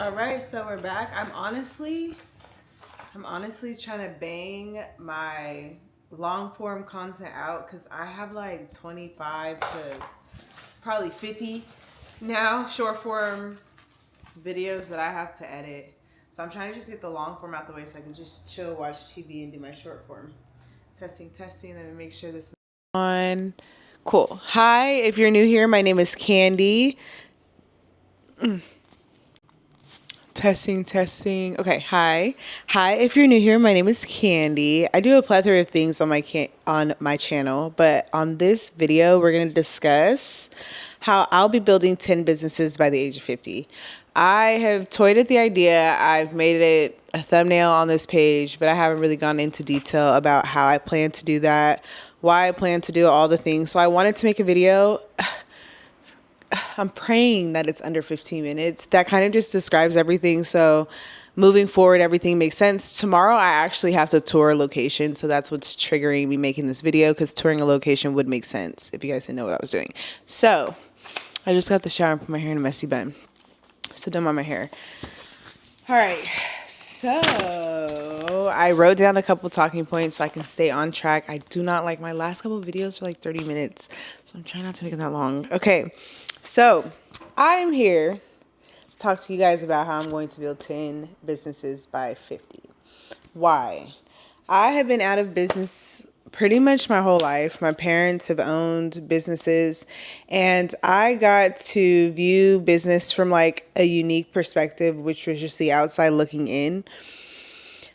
All right, so we're back. I'm honestly trying to bang my long form content out because I have like 25 to probably 50 now short form videos that I have to edit. So I'm trying to just get the long form out the way so I can just chill, watch TV, and do my short form. Testing. Let me make sure this is on. Cool. Hi, if you're new here, my name is Candy. Testing. Okay, hi. Hi, if you're new here, my name is Candy. I do a plethora of things on my channel, but on this video, we're going to discuss how I'll be building 10 businesses by the age of 50. I have toyed at the idea. I've made it a thumbnail on this page, but I haven't really gone into detail about how I plan to do that, why I plan to do all the things. So I wanted to make a video. I'm praying that it's under 15 minutes. That kind of just describes everything. So moving forward, everything makes sense. Tomorrow, I actually have to tour a location. So that's what's triggering me making this video, because touring a location would make sense if you guys didn't know what I was doing. So I just got the shower and put my hair in a messy bun. So don't mind my hair. All right. So I wrote down a couple talking points so I can stay on track. I do not like my last couple of videos for like 30 minutes. So I'm trying not to make them that long. Okay. So I'm here to talk to you guys about how I'm going to build 10 businesses by 50. Why? I have been out of business pretty much my whole life. My parents have owned businesses, and I got to view business from like a unique perspective, which was just the outside looking in.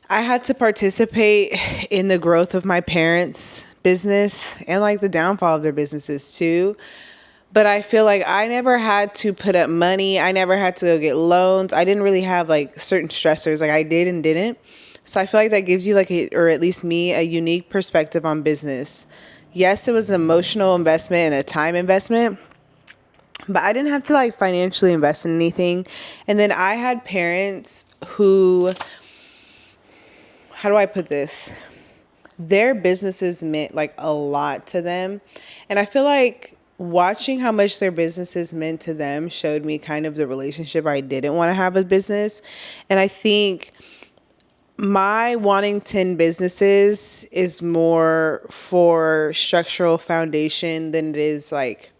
I had to participate in the growth of my parents' business and like the downfall of their businesses too. But I feel like I never had to put up money. I never had to go get loans. I didn't really have like certain stressors like I did and didn't. So I feel like that gives you or at least me, a unique perspective on business. Yes, it was an emotional investment and a time investment, but I didn't have to like financially invest in anything. And then I had parents who, how do I put this? Their businesses meant like a lot to them. And I feel like watching how much their businesses meant to them showed me kind of the relationship I didn't want to have with business. And I think my wanting 10 businesses is more for structural foundation than it is like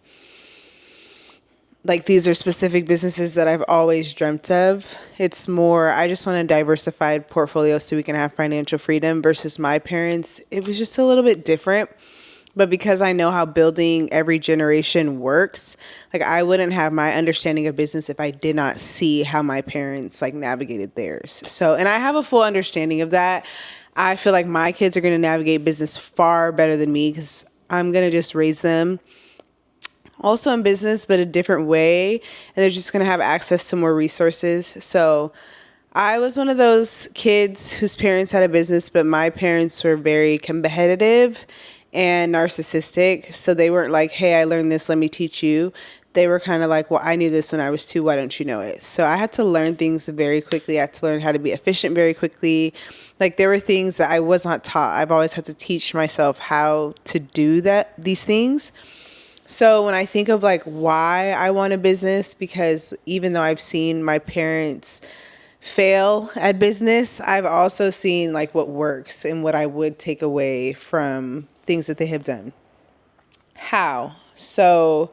these are specific businesses that I've always dreamt of. It's more, I just want a diversified portfolio so we can have financial freedom, versus my parents. It was just a little bit different. But because I know how building every generation works, like I wouldn't have my understanding of business if I did not see how my parents like navigated theirs. So, and I have a full understanding of that. I feel like my kids are going to navigate business far better than me because I'm going to just raise them also in business, but a different way. And they're just going to have access to more resources. So I was one of those kids whose parents had a business, but my parents were very competitive and narcissistic. So they weren't like, hey, I learned this, let me teach you. They were kind of like, well, I knew this when I was 2, why don't you know it? So I had to learn things very quickly. I had to learn how to be efficient very quickly. Like there were things that I was not taught. I've always had to teach myself how to do these things. So when I think of like why I want a business, because even though I've seen my parents fail at business, I've also seen like what works and what I would take away from things that they have done. How? So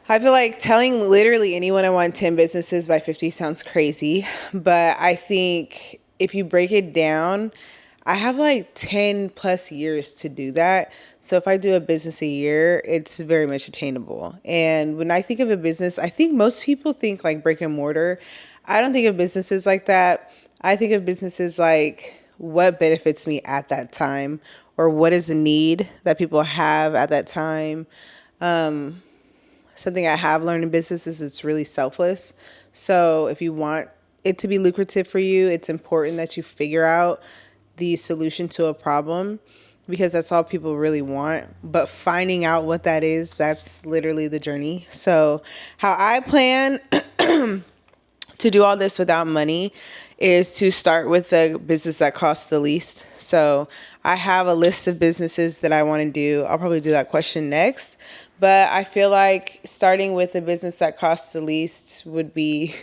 I feel like telling literally anyone I want 10 businesses by 50 sounds crazy, but I think if you break it down, I have like 10 plus years to do that. So if I do a business a year, it's very much attainable. And when I think of a business, I think most people think like brick and mortar. I don't think of businesses like that. I think of businesses like what benefits me at that time, or what is a need that people have at that time. Something I have learned in business is it's really selfless. So if you want it to be lucrative for you, it's important that you figure out the solution to a problem, because that's all people really want. But finding out what that is, that's literally the journey. So how I plan to do all this without money is to start with the business that costs the least. So I have a list of businesses that I want to do. I'll probably do that question next. But I feel like starting with a business that costs the least would be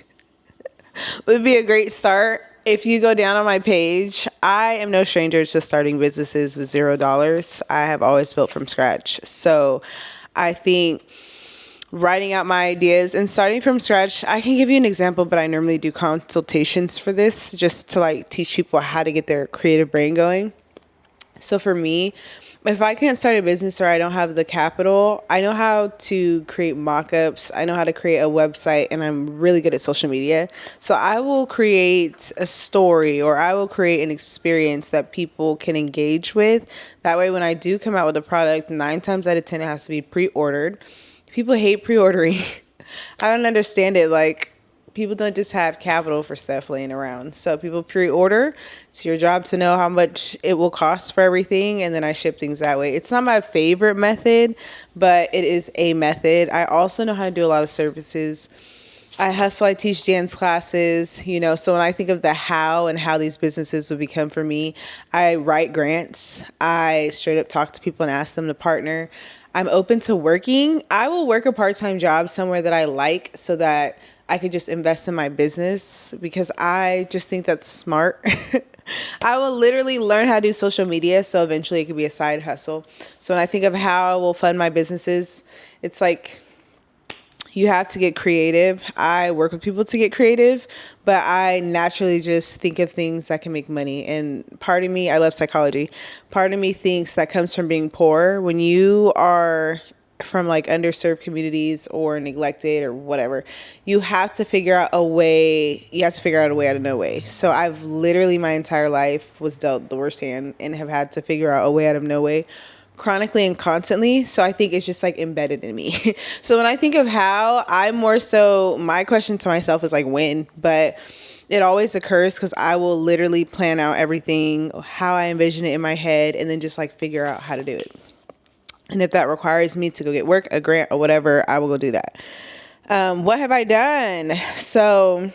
would be a great start. If you go down on my page, I am no stranger to starting businesses with $0. I have always built from scratch. So I think writing out my ideas and starting from scratch, I can give you an example, but I normally do consultations for this just to like teach people how to get their creative brain going. So for me, if I can't start a business or I don't have the capital, I know how to create mock-ups. I know how to create a website, and I'm really good at social media. So I will create a story, or I will create an experience that people can engage with. That way, when I do come out with a product, 9 times out of 10, it has to be pre-ordered. People hate pre-ordering. I don't understand it. Like, people don't just have capital for stuff laying around. So people pre-order. It's your job to know how much it will cost for everything, and then I ship things that way. It's not my favorite method, but it is a method. I also know how to do a lot of services. I hustle, I teach dance classes, so when I think of the how and how these businesses would become for me, I write grants. I straight up talk to people and ask them to partner. I'm open to working. I will work a part-time job somewhere that I like so that I could just invest in my business, because I just think that's smart. I will literally learn how to do social media, so eventually it could be a side hustle. So when I think of how I will fund my businesses, it's like you have to get creative. I work with people to get creative, but I naturally just think of things that can make money. And part of me, I love psychology. Part of me thinks that comes from being poor. When you are from like underserved communities or neglected or whatever, you have to figure out a way. You have to figure out a way out of no way. So I've literally my entire life was dealt the worst hand and have had to figure out a way out of no way, chronically and constantly. So I think it's just like embedded in me. So when I think of how, I'm more so, my question to myself is like when, but it always occurs because I will literally plan out everything, how I envision it in my head, and then just like figure out how to do it. And if that requires me to go get work, a grant, or whatever, I will go do that. What have I done? So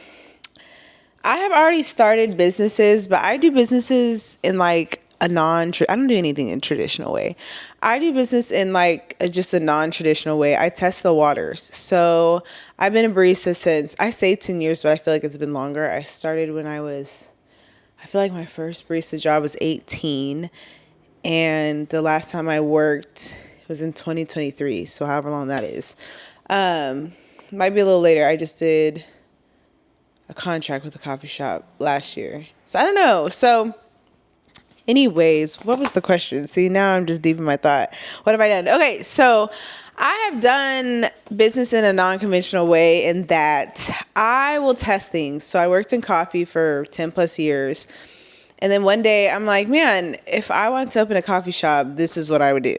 I have already started businesses, but I do businesses in like I don't do anything in traditional way. I do business in like just a non-traditional way. I test the waters. So I've been a barista since, I say 10 years, but I feel like it's been longer. I started when I feel like my first barista job was 18. And the last time I worked was in 2023. So however long that is. Might be a little later. I just did a contract with a coffee shop last year. So I don't know. So anyways, what was the question? See, now I'm just deep in my thought. What have I done? Okay, so I have done business in a non-conventional way in that I will test things. So I worked in coffee for 10 plus years. And then one day I'm like, man, if I want to open a coffee shop, this is what I would do.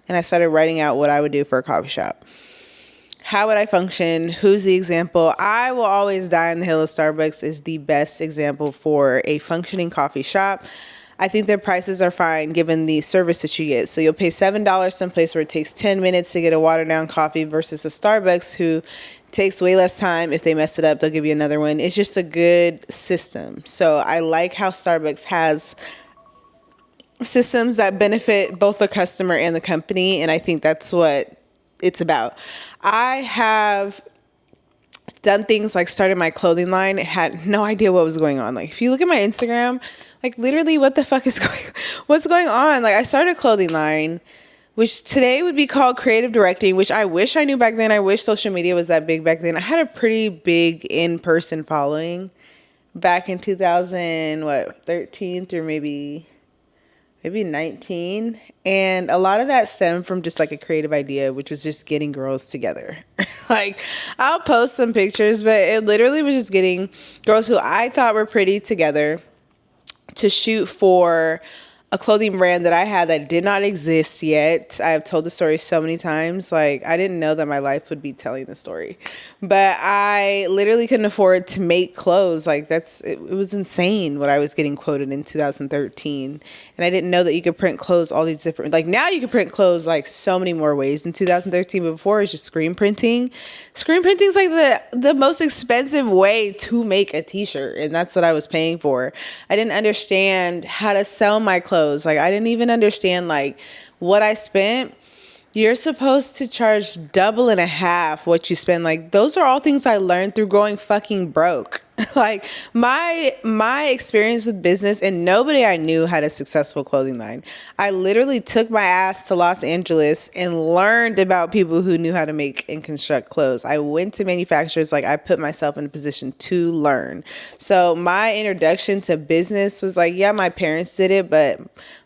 And I started writing out what I would do for a coffee shop. How would I function? Who's the example? I will always die on the hill of Starbucks is the best example for a functioning coffee shop. I think their prices are fine given the service that you get. So you'll pay $7 someplace where it takes 10 minutes to get a watered down coffee versus a Starbucks who takes way less time. If they mess it up, they'll give you another one. It's just a good system. So I like how Starbucks has systems that benefit both the customer and the company. And I think that's what it's about. I have done things like started my clothing line. Had no idea what was going on. Like if you look at my Instagram, like literally what's going on? Like I started a clothing line, which today would be called creative directing, which I wish I knew back then. I wish social media was that big back then. I had a pretty big in-person following back in 2013 through maybe 19. And a lot of that stemmed from just like a creative idea, which was just getting girls together. Like I'll post some pictures, but it literally was just getting girls who I thought were pretty together to shoot for a clothing brand that I had that did not exist yet. I have told the story so many times. Like I didn't know that my life would be telling the story, but I literally couldn't afford to make clothes. Like it was insane what I was getting quoted in 2013. And I didn't know that you could print clothes all these different, like now you can print clothes like so many more ways in 2013, but before it was just screen printing. Screen printing is like the most expensive way to make a t-shirt. And that's what I was paying for. I didn't understand how to sell my clothes. Like I didn't even understand like what I spent. You're supposed to charge double and a half what you spend. Like, those are all things I learned through going fucking broke. Like, my experience with business, and nobody I knew had a successful clothing line. I literally took my ass to Los Angeles and learned about people who knew how to make and construct clothes. I went to manufacturers. Like, I put myself in a position to learn. So my introduction to business was like, yeah, my parents did it, but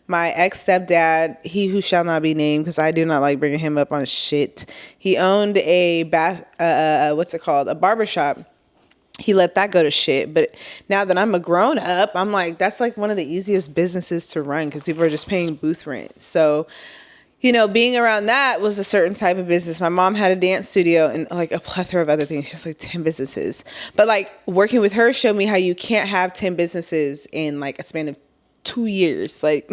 my ex-stepdad, he who shall not be named, because I do not like bringing him up on shit. He owned a a barbershop. He let that go to shit. But now that I'm a grown up, I'm like, that's like one of the easiest businesses to run because people are just paying booth rent. So, being around that was a certain type of business. My mom had a dance studio and like a plethora of other things. She has like 10 businesses. But like working with her showed me how you can't have 10 businesses in like a span of 2 years. Like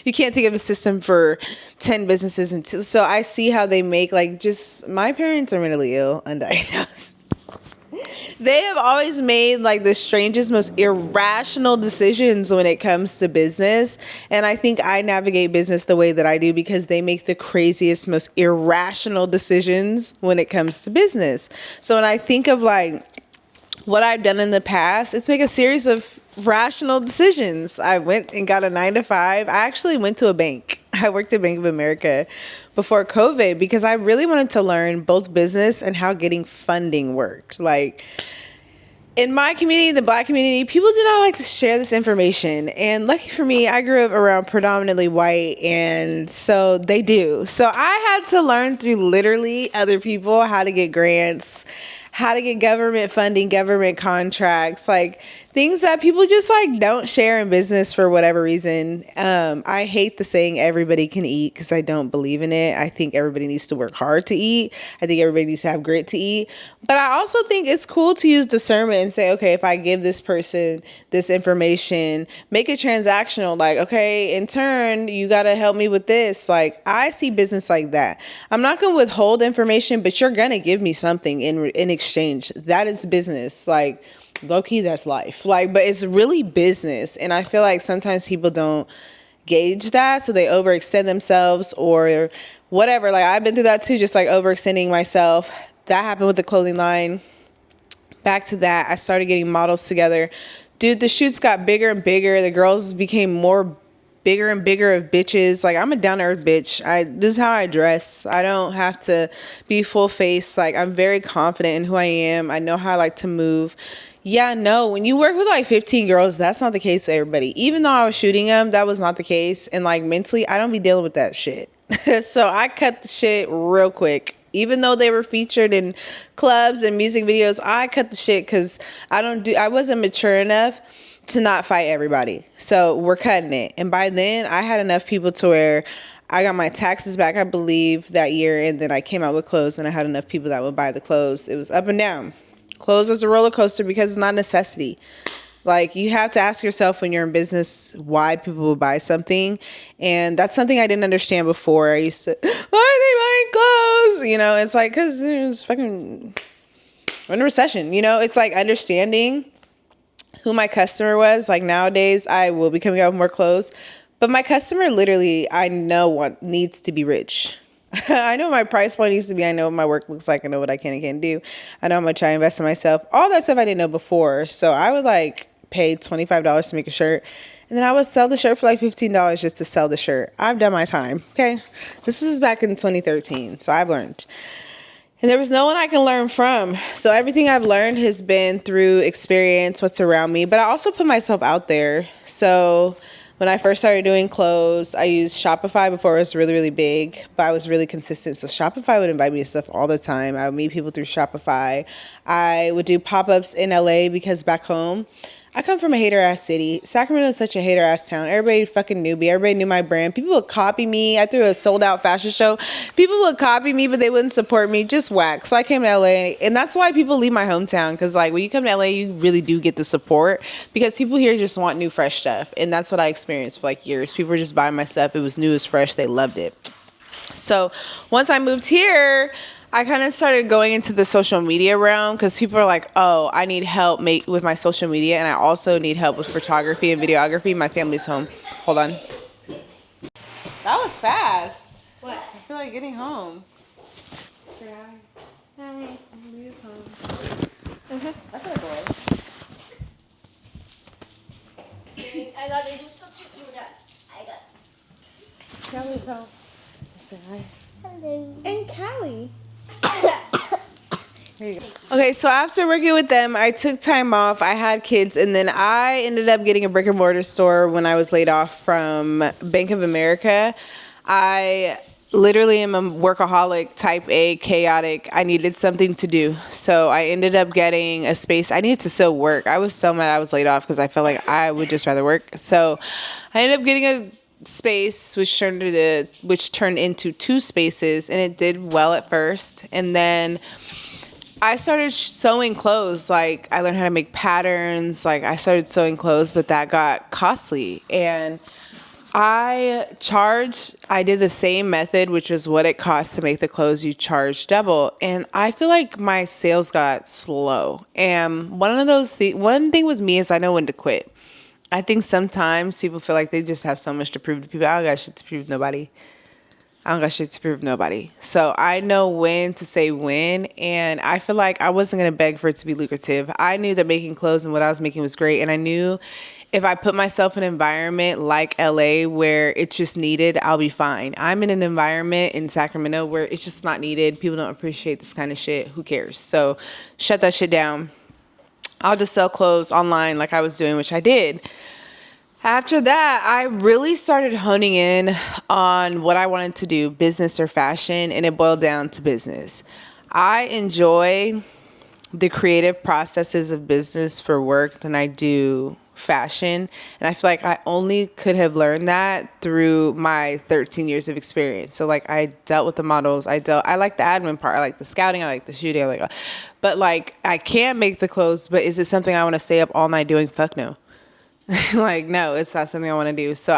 you can't think of a system for 10 businesses and two. So I see how they make my parents are mentally ill, undiagnosed. They have always made like the strangest, most irrational decisions when it comes to business. And I think I navigate business the way that I do because they make the craziest, most irrational decisions when it comes to business. So when I think of like what I've done in the past, it's make a series of rational decisions. I went and got a 9-to-5. I actually went to a bank. I worked at Bank of America before COVID because I really wanted to learn both business and how getting funding worked. Like in my community, the Black community, people do not like to share this information. And lucky for me, I grew up around predominantly white, and so they do. So I had to learn through literally other people how to get grants, how to get government funding, government contracts, like things that people just like don't share in business for whatever reason. I hate the saying everybody can eat because I don't believe in it. I think everybody needs to work hard to eat. I think everybody needs to have grit to eat. But I also think it's cool to use discernment and say, okay, if I give this person this information, make it transactional. Like, okay, in turn, you got to help me with this. Like, I see business like that. I'm not going to withhold information, but you're going to give me something in exchange. That is business. Like, low key, that's life. Like, but it's really business. And I feel like sometimes people don't gauge that. So they overextend themselves or whatever. Like, I've been through that too, just like overextending myself. That happened with the clothing line. Back to that, I started getting models together. Dude, the shoots got bigger and bigger. The girls became more bigger and bigger of bitches. Like, I'm a down-to-earth bitch. This is how I dress. I don't have to be full face. Like, I'm very confident in who I am. I know how I like to move. Yeah, no, when you work with like 15 girls, that's not the case with everybody. Even though I was shooting them, that was not the case. And like mentally, I don't be dealing with that shit. So I cut the shit real quick. Even though they were featured in clubs and music videos, I cut the shit because I wasn't mature enough to not fight everybody. So we're cutting it. And by then I had enough people to where I got my taxes back, I believe, that year. And then I came out with clothes and I had enough people that would buy the clothes. It was up and down. Clothes was a roller coaster because it's not a necessity. Like, you have to ask yourself when you're in business why people will buy something. And that's something I didn't understand before. I used to, why are they buying clothes? It's like, because it's fucking, we're in a recession. It's like understanding who my customer was. Like, nowadays, I will be coming out with more clothes. But my customer literally, I know needs to be rich. I know my price point needs to be. I know what my work looks like. I know what I can and can't do. I know how much I invest in myself. All that stuff I didn't know before. So I would like pay $25 to make a shirt. And then I would sell the shirt for like $15 just to sell the shirt. I've done my time. Okay. This is back in 2013. So I've learned. And there was no one I can learn from. So everything I've learned has been through experience, what's around me. But I also put myself out there. So when I first started doing clothes, I used Shopify before it was really, really big, but I was really consistent. So Shopify would invite me to stuff all the time. I would meet people through Shopify. I would do pop-ups in LA because back home, I come from a hater-ass city. Sacramento is such a hater-ass town. Everybody fucking knew me. Everybody knew my brand. People would copy me. I threw a sold-out fashion show. People would copy me, but they wouldn't support me. Just whack. So I came to LA, and that's why people leave my hometown, because like when you come to LA, you really do get the support, because people here just want new, fresh stuff, and that's what I experienced for like years. People were just buying my stuff. It was new, it was fresh. They loved it. So once I moved here, I kind of started going into the social media realm because people are like, oh, I need help with my social media, and I also need help with photography and videography. My family's home. Hold on. That was fast. What? feel like getting home. Say hi. Hi. Leave home. Mm-hmm. I feel like away. I gotta do something with that. I got. Callie's home. Say hi. Hello. And Callie. There you go. Okay, so after working with them, I took time off. I had kids, and then I ended up getting a brick and mortar store when I was laid off from Bank of America. I literally am a workaholic, type A, chaotic. I needed something to do. So I ended up getting a space. I needed to still work. I was so mad I was laid off because I felt like I would just rather work. So I ended up getting a space which turned into 2 spaces, and it did well at first. And then I started sewing clothes. Like, I learned how to make patterns. Like, I started sewing clothes, but that got costly. And I did the same method, which was what it costs to make the clothes. You charge double. And I feel like my sales got slow. And one thing with me is I know when to quit. I think sometimes people feel like they just have so much to prove to people. I don't got shit to prove to nobody. So I know when to say when, and I feel like I wasn't going to beg for it to be lucrative. I knew that making clothes and what I was making was great, and I knew if I put myself in an environment like LA where it's just needed, I'll be fine. I'm in an environment in Sacramento where it's just not needed. People don't appreciate this kind of shit. Who cares? So shut that shit down. I'll just sell clothes online like I was doing, which I did. After that, I really started honing in on what I wanted to do, business or fashion, and it boiled down to business. I enjoy the creative processes of business for work than I do fashion, and I feel like I only could have learned that through my 13 years of experience. So like, I dealt with the models, I like the admin part, I like the scouting, I like the shooting, but like, I can make the clothes, but is it something I want to stay up all night doing? Fuck no. Like, no, it's not something I want to do. So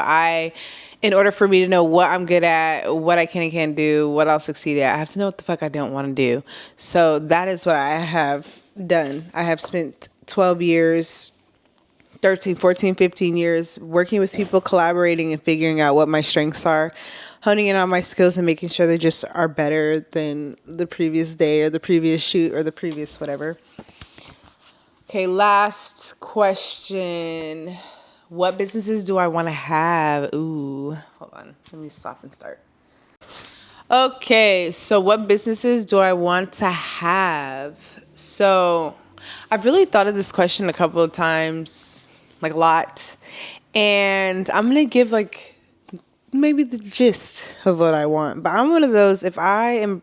in order for me to know what I'm good at, what I can and can't do, what I'll succeed at, I have to know what the fuck I don't want to do. So that is what I have done. I have spent 12 years, 13, 14, 15 years working with people, collaborating and figuring out what my strengths are, honing in on my skills and making sure they just are better than the previous day or the previous shoot or the previous whatever. Okay, last question. What businesses do I want to have? Ooh, hold on. Let me stop and start. Okay, so what businesses do I want to have? So I've really thought of this question a couple of times, like a lot. And I'm going to give like maybe the gist of what I want. But I'm one of those, if I am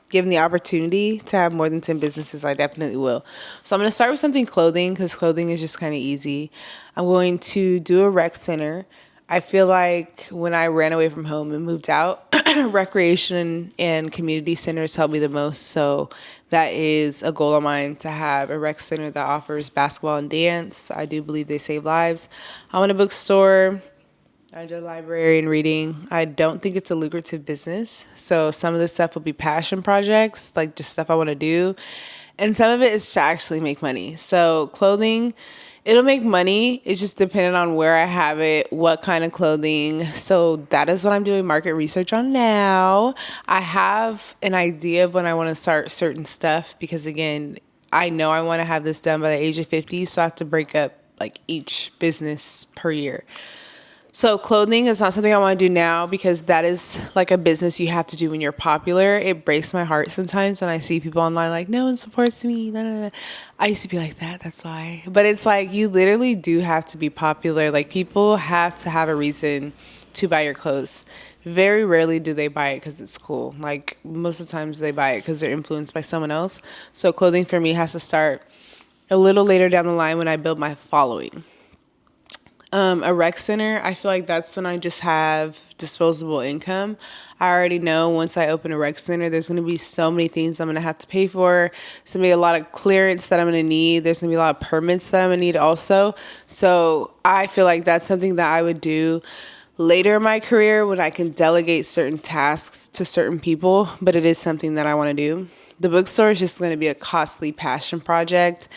given the opportunity to have more than 10 businesses, I definitely will. So I'm going to start with something clothing, because clothing is just kind of easy. I'm going to do a rec center. I feel like when I ran away from home and moved out, recreation and community centers helped me the most. So that is a goal of mine, to have a rec center that offers basketball and dance. I do believe they save lives. I want a bookstore. I do library and reading. I don't think it's a lucrative business. So some of this stuff will be passion projects, like just stuff I want to do. And some of it is to actually make money. So clothing, it'll make money. It's just dependent on where I have it, what kind of clothing. So that is what I'm doing market research on now. I have an idea of when I want to start certain stuff, because again, I know I want to have this done by the age of 50. So I have to break up like each business per year. So clothing is not something I want to do now, because that is like a business you have to do when you're popular. It breaks my heart sometimes when I see people online like, no one supports me. No. I used to be like that. That's why. But it's like, you literally do have to be popular. Like, people have to have a reason to buy your clothes. Very rarely do they buy it because it's cool. Like, most of the times they buy it because they're influenced by someone else. So clothing for me has to start a little later down the line, when I build my following. A rec center, I feel like that's when I just have disposable income. I already know once I open a rec center, there's going to be so many things I'm going to have to pay for. There's going to be a lot of clearance that I'm going to need. There's going to be a lot of permits that I'm going to need also. So I feel like that's something that I would do later in my career, when I can delegate certain tasks to certain people, but it is something that I want to do. The bookstore is just going to be a costly passion project.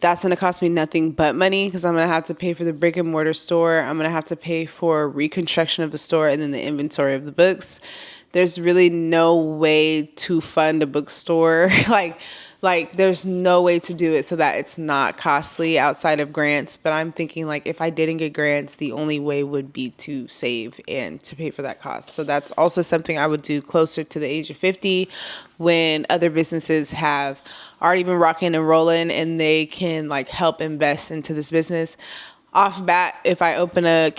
That's going to cost me nothing but money, because I'm going to have to pay for the brick and mortar store. I'm going to have to pay for reconstruction of the store and then the inventory of the books. there's really no way to fund a bookstore. Like there's no way to do it so that it's not costly outside of grants. But I'm thinking like if I didn't get grants, the only way would be to save and to pay for that cost. So that's also something I would do closer to the age of 50 when other businesses have already been rocking and rolling and they can like help invest into this business. Off bat, if I open a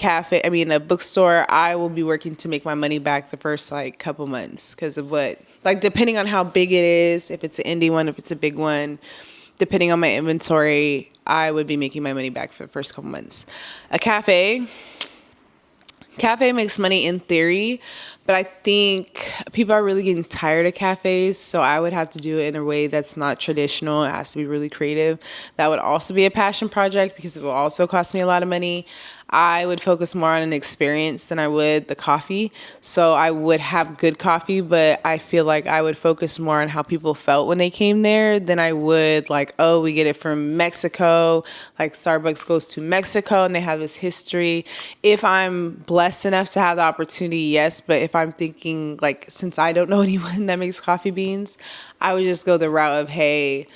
bookstore, I will be working to make my money back the first like couple months because of depending on how big it is, if it's an indie one, if it's a big one, depending on my inventory, I would be making my money back for the first couple months. A cafe makes money in theory, but I think people are really getting tired of cafes, so I would have to do it in a way that's not traditional. It has to be really creative. That would also be a passion project because it will also cost me a lot of money. I would focus more on an experience than I would the coffee. So I would have good coffee, but I feel like I would focus more on how people felt when they came there than I would like, oh, we get it from Mexico. Like Starbucks goes to Mexico and they have this history. If I'm blessed enough to have the opportunity, yes. But if I'm thinking like, since I don't know anyone that makes coffee beans, I would just go the route of, hey,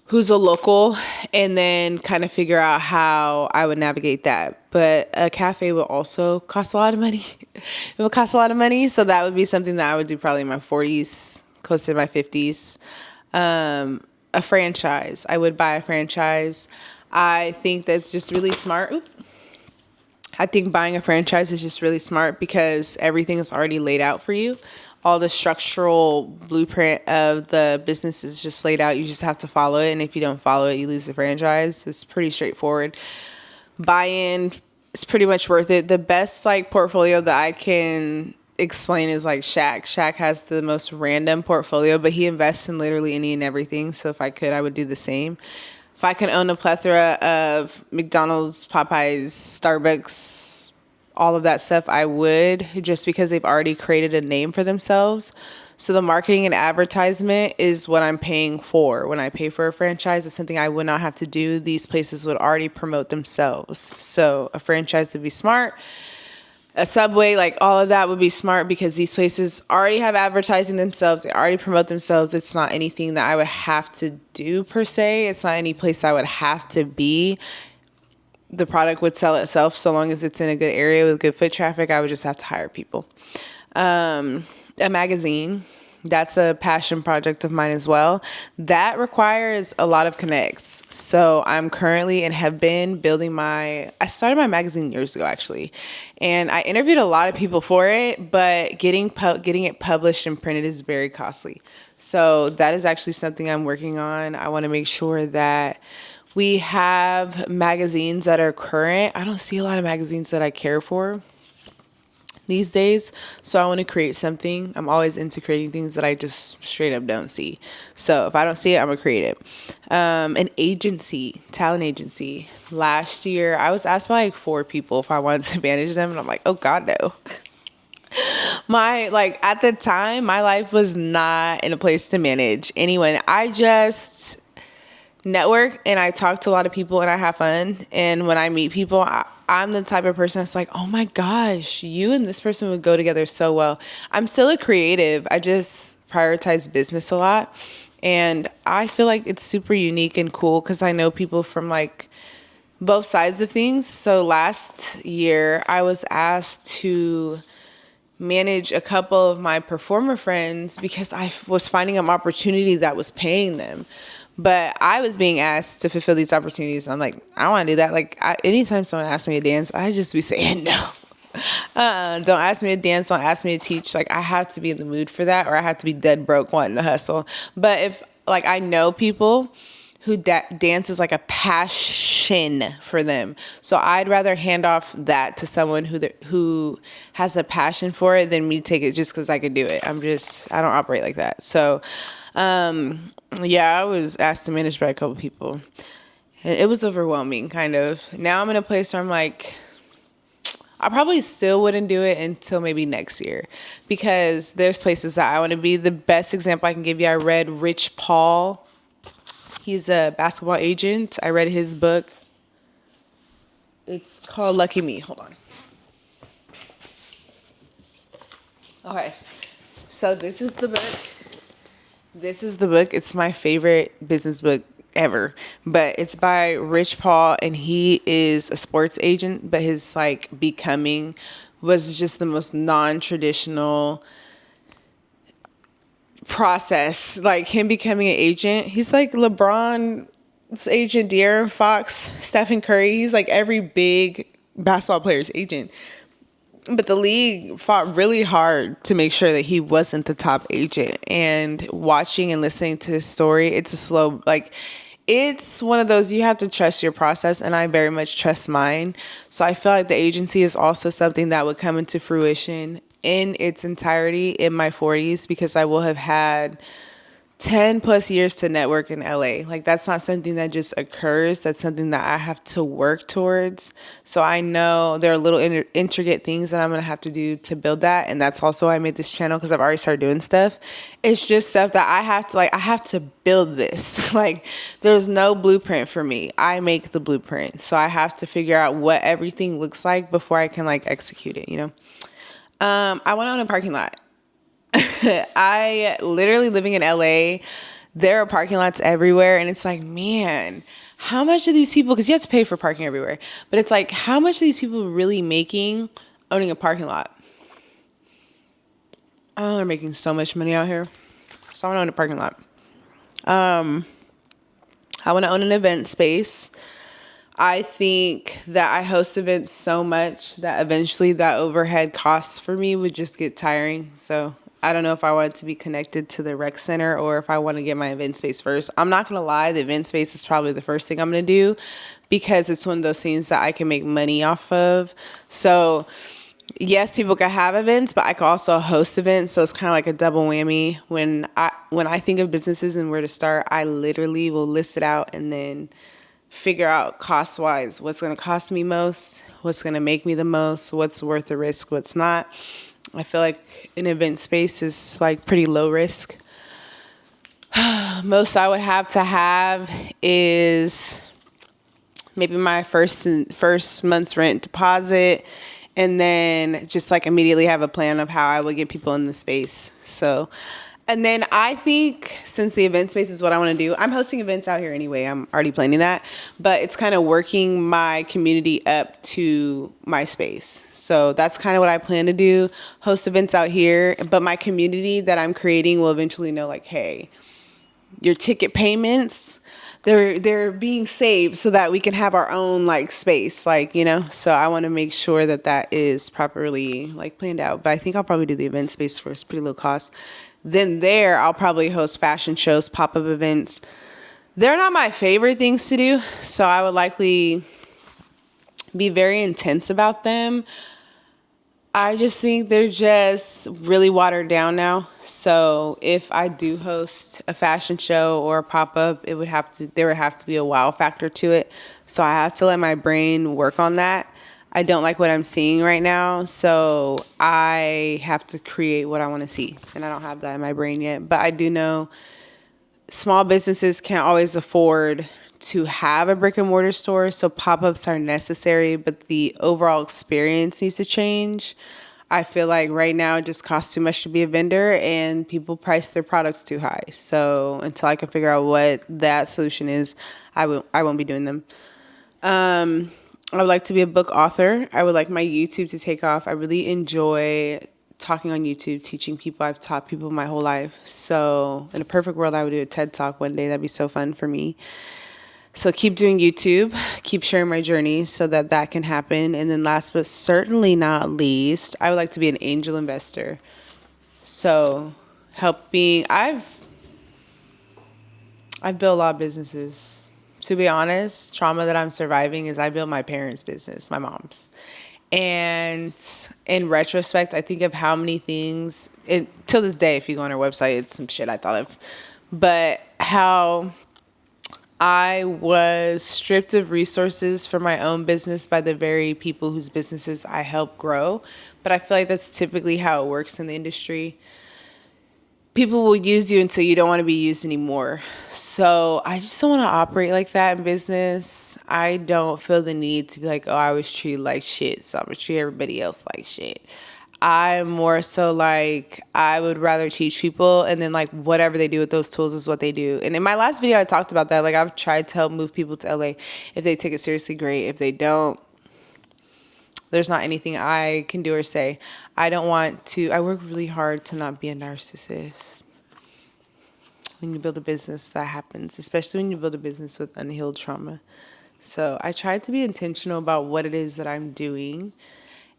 who's a local, and then kind of figure out how I would navigate that. But a cafe will also cost a lot of money. It will cost a lot of money. So that would be something that I would do probably in my 40s, close to my 50s. A franchise. I would buy a franchise. I think that's just really smart. I think buying a franchise is just really smart because everything is already laid out for you. All the structural blueprint of the business is just laid out. You just have to follow it. And if you don't follow it, you lose the franchise. It's pretty straightforward. Buy-in is pretty much worth it. The best like portfolio that I can explain is like Shaq. Shaq has the most random portfolio, but he invests in literally any and everything. So if I could, I would do the same. If I could own a plethora of McDonald's, Popeyes, Starbucks, all of that stuff, I would, just because they've already created a name for themselves. So the marketing and advertisement is what I'm paying for. When I pay for a franchise, it's something I would not have to do. These places would already promote themselves. So a franchise would be smart. A Subway, like all of that would be smart because these places already have advertising themselves. They already promote themselves. It's not anything that I would have to do per se. It's not any place I would have to be. The product would sell itself so long as it's in a good area with good foot traffic. I would just have to hire people. A magazine, that's a passion project of mine as well. That requires a lot of connects. So I'm currently and have been building I started my magazine years ago actually, and I interviewed a lot of people for it, but getting it published and printed is very costly. So that is actually something I'm working on. I want to make sure that we have magazines that are current. I don't see a lot of magazines that I care for these days. So I want to create something. I'm always into creating things that I just straight up don't see. So if I don't see it, I'm going to create it. An agency, talent agency. Last year, I was asked by like 4 people if I wanted to manage them. And I'm like, oh God, no. At the time, my life was not in a place to manage anyone. I just network and I talk to a lot of people and I have fun. And when I meet people, I'm the type of person that's like, oh my gosh, you and this person would go together so well. I'm still a creative. I just prioritize business a lot. And I feel like it's super unique and cool because I know people from like both sides of things. So last year I was asked to manage a couple of my performer friends because I was finding an opportunity that was paying them. But I was being asked to fulfill these opportunities. I'm like, I don't want to do that. Like, anytime someone asks me to dance, I just be saying no. Don't ask me to dance. Don't ask me to teach. Like, I have to be in the mood for that, or I have to be dead broke wanting to hustle. But if, like, I know people who dance is like a passion for them. So I'd rather hand off that to someone who has a passion for it than me take it just because I could do it. I don't operate like that. So, yeah, I was asked to manage by a couple people. It was overwhelming, kind of. Now I'm in a place where I'm like, I probably still wouldn't do it until maybe next year because there's places that I want to be. The best example I can give you, I read Rich Paul. He's a basketball agent. I read his book. It's called Lucky Me. Hold on. Okay. So this is the book. This is the book. It's my favorite business book ever. But it's by Rich Paul, and he is a sports agent, but his like becoming was just the most non-traditional process. Like him becoming an agent. He's like LeBron's agent, De'Aaron Fox, Stephen Curry. He's like every big basketball player's agent. But the league fought really hard to make sure that he wasn't the top agent. And watching and listening to his story, it's a slow, like, it's one of those you have to trust your process, and I very much trust mine. So I feel like the agency is also something that would come into fruition in its entirety in my 40s, because I will have had 10 plus years to network in LA. Like that's not something that just occurs. That's something that I have to work towards. So I know there are little intricate things that I'm going to have to do to build that. And that's also why I made this channel, because I've already started doing stuff. It's just stuff that I have to I have to build this. Like there's no blueprint for me. I make the blueprint. So I have to figure out what everything looks like before I can like execute it, you know? I went on a parking lot. I literally living in LA, there are parking lots everywhere. And it's like, man, how much are these people, because you have to pay for parking everywhere. But it's like, how much are these people really making owning a parking lot? Oh, they're making so much money out here. So I want to own a parking lot. I want to own an event space. I think that I host events so much that eventually that overhead costs for me would just get tiring. So I don't know if I want it to be connected to the rec center or if I want to get my event space first. I'm not going to lie, the event space is probably the first thing I'm going to do, because it's one of those things that I can make money off of. So yes, people can have events, but I can also host events. So it's kind of like a double whammy. When I think of businesses and where to start, I literally will list it out and then figure out cost wise what's going to cost me most, what's going to make me the most, what's worth the risk, what's not. I feel like an event space is like pretty low risk. Most I would have to have is maybe my first month's rent deposit, and then just like immediately have a plan of how I would get people in the space. So, and then I think since the event space is what I want to do, I'm hosting events out here anyway. I'm already planning that, but it's kind of working my community up to my space. So that's kind of what I plan to do, host events out here. But my community that I'm creating will eventually know like, hey, your ticket payments, they're being saved so that we can have our own like space, like, you know. So I want to make sure that that is properly like planned out. But I think I'll probably do the event space first, pretty low cost. Then there, I'll probably host fashion shows, pop-up events. They're not my favorite things to do, so I would likely be very intense about them. I just think they're just really watered down now. So if I do host a fashion show or a pop-up, there would have to be a wow factor to it. So I have to let my brain work on that. I don't like what I'm seeing right now, so I have to create what I want to see, and I don't have that in my brain yet. But I do know small businesses can't always afford to have a brick and mortar store, so pop-ups are necessary, but the overall experience needs to change. I feel like right now it just costs too much to be a vendor, and people price their products too high. So until I can figure out what that solution is, I won't be doing them. I would like to be a book author. I would like my YouTube to take off. I really enjoy talking on YouTube, teaching people. I've taught people my whole life. So in a perfect world, I would do a TED Talk one day. That'd be so fun for me. So keep doing YouTube, keep sharing my journey so that that can happen. And then last but certainly not least, I would like to be an angel investor. So I've built a lot of businesses. To be honest, trauma that I'm surviving is I built my parents' business, my mom's. And in retrospect, I think of how many things, till this day, if you go on her website, it's some shit I thought of. But how I was stripped of resources for my own business by the very people whose businesses I helped grow. But I feel like that's typically how it works in the industry. People will use you until you don't want to be used anymore. So I just don't want to operate like that in business. I don't feel the need to be like, oh, I was treated like shit, so I'm going to treat everybody else like shit. I'm more so like, I would rather teach people, and then like whatever they do with those tools is what they do. And in my last video, I talked about that. Like, I've tried to help move people to LA. If they take it seriously, great. If they don't, there's not anything I can do or say. I don't want to, I work really hard to not be a narcissist. When you build a business, that happens, especially when you build a business with unhealed trauma. So I try to be intentional about what it is that I'm doing.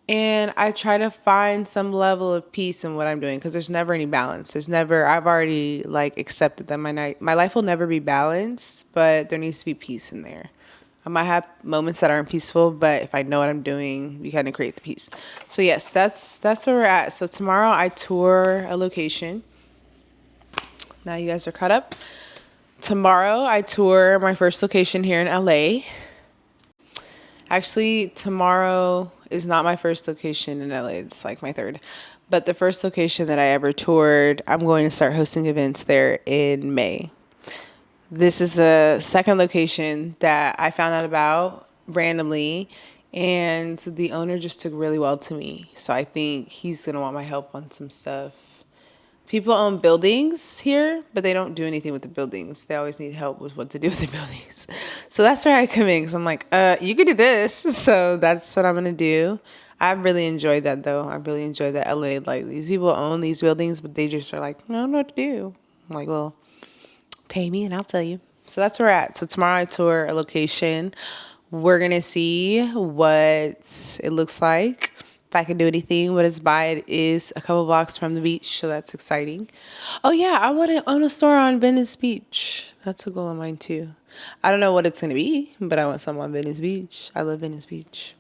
And I try to find some level of peace in what I'm doing, because there's never any balance. There's never, I've already like accepted that my life will never be balanced, but there needs to be peace in there. I might have moments that aren't peaceful, but if I know what I'm doing, we kind of create the peace. So yes, that's where we're at. So tomorrow I tour a location. Now you guys are caught up. Tomorrow I tour my first location here in LA. Actually, tomorrow is not my first location in LA. It's like my third. But the first location that I ever toured, I'm going to start hosting events there in May. This is a second location that I found out about randomly, and the owner just took really well to me. So I think he's going to want my help on some stuff. People own buildings here, but they don't do anything with the buildings. They always need help with what to do with the buildings. So that's where I come in, because I'm like, you could do this. So that's what I'm going to do. I really enjoyed that, though. I really enjoyed that LA. Like, these people own these buildings, but they just are like, I don't know what to do. I'm like, well, pay me and I'll tell you. So that's where we're at. So tomorrow I tour a location. We're going to see what it looks like. If I can do anything, what it's by, it is a couple blocks from the beach, so that's exciting. Oh yeah, I want to own a store on Venice Beach. That's a goal of mine too. I don't know what it's going to be, but I want some on Venice Beach. I love Venice Beach.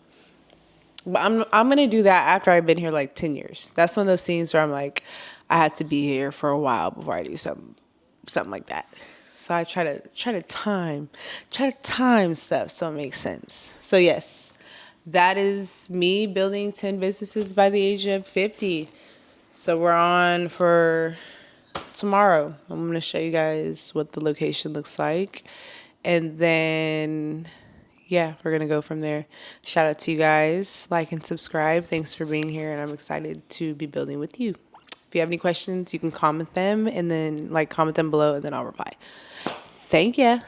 But I'm going to do that after I've been here like 10 years. That's one of those things where I'm like, I had to be here for a while before I do something like that. So I try to time stuff so it makes sense. So yes, that is me building 10 businesses by the age of 50. So we're on for tomorrow. I'm going to show you guys what the location looks like. And then, yeah, we're going to go from there. Shout out to you guys. Like and subscribe. Thanks for being here. And I'm excited to be building with you. If you have any questions, you can comment them, and then comment them below, and then I'll reply. Thank you.